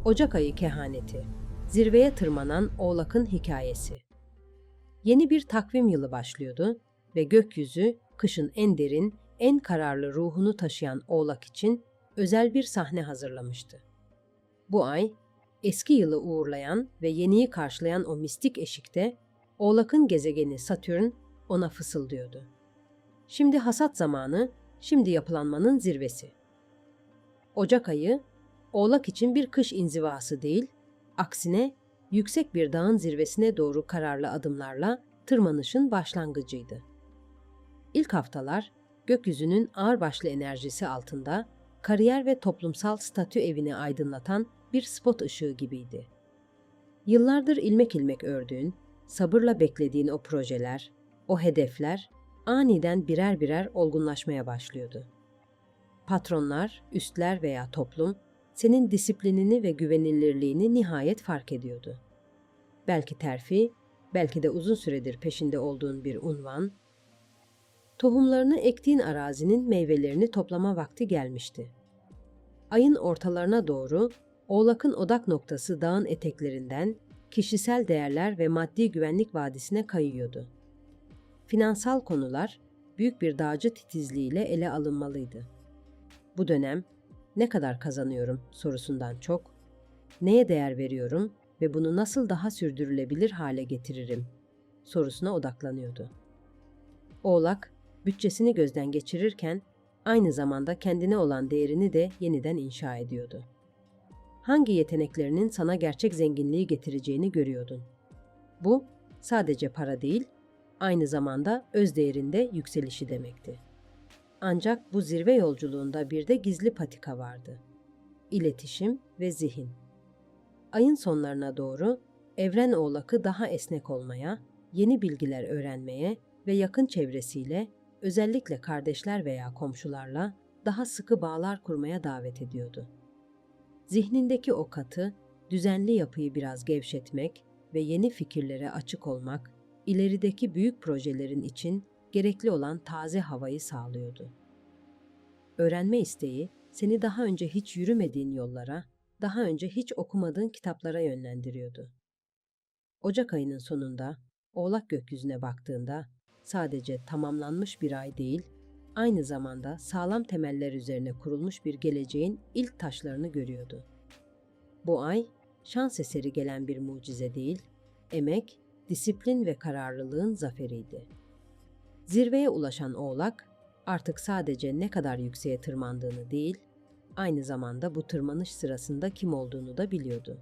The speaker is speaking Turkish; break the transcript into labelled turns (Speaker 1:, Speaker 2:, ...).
Speaker 1: Ocak ayı kehaneti. Zirveye tırmanan Oğlak'ın hikayesi. Yeni bir takvim yılı başlıyordu ve gökyüzü kışın en derin, en kararlı ruhunu taşıyan Oğlak için özel bir sahne hazırlamıştı. Bu ay eski yılı uğurlayan ve yeniyi karşılayan o mistik eşikte Oğlak'ın gezegeni Satürn ona fısıldıyordu. Şimdi hasat zamanı, şimdi yapılanmanın zirvesi. Ocak ayı Oğlak için bir kış inzivası değil, aksine yüksek bir dağın zirvesine doğru kararlı adımlarla tırmanışın başlangıcıydı. İlk haftalar gökyüzünün ağırbaşlı enerjisi altında kariyer ve toplumsal statü evini aydınlatan bir spot ışığı gibiydi. Yıllardır ilmek ilmek ördüğün, sabırla beklediğin o projeler, o hedefler aniden birer birer olgunlaşmaya başlıyordu. Patronlar, üstler veya toplum senin disiplinini ve güvenilirliğini nihayet fark ediyordu. Belki terfi, belki de uzun süredir peşinde olduğun bir unvan, tohumlarını ektiğin arazinin meyvelerini toplama vakti gelmişti. Ayın ortalarına doğru Oğlak'ın odak noktası dağın eteklerinden kişisel değerler ve maddi güvenlik vadisine kayıyordu. Finansal konular büyük bir dağcı titizliğiyle ele alınmalıydı. Bu dönem ne kadar kazanıyorum sorusundan çok, neye değer veriyorum ve bunu nasıl daha sürdürülebilir hale getiririm sorusuna odaklanıyordu. Oğlak, bütçesini gözden geçirirken aynı zamanda kendine olan değerini de yeniden inşa ediyordu. Hangi yeteneklerinin sana gerçek zenginliği getireceğini görüyordun. Bu sadece para değil, aynı zamanda öz değerinde yükselişi demekti. Ancak bu zirve yolculuğunda bir de gizli patika vardı. İletişim ve zihin. Ayın sonlarına doğru Evren Oğlak'ı daha esnek olmaya, yeni bilgiler öğrenmeye ve yakın çevresiyle, özellikle kardeşler veya komşularla daha sıkı bağlar kurmaya davet ediyordu. Zihnindeki o katı, düzenli yapıyı biraz gevşetmek ve yeni fikirlere açık olmak, ilerideki büyük projelerin için gerekli olan taze havayı sağlıyordu. Öğrenme isteği seni daha önce hiç yürümediğin yollara, daha önce hiç okumadığın kitaplara yönlendiriyordu. Ocak ayının sonunda Oğlak gökyüzüne baktığında sadece tamamlanmış bir ay değil, aynı zamanda sağlam temeller üzerine kurulmuş bir geleceğin ilk taşlarını görüyordu. Bu ay şans eseri gelen bir mucize değil, emek, disiplin ve kararlılığın zaferiydi. Zirveye ulaşan Oğlak artık sadece ne kadar yükseğe tırmandığını değil, aynı zamanda bu tırmanış sırasında kim olduğunu da biliyordu.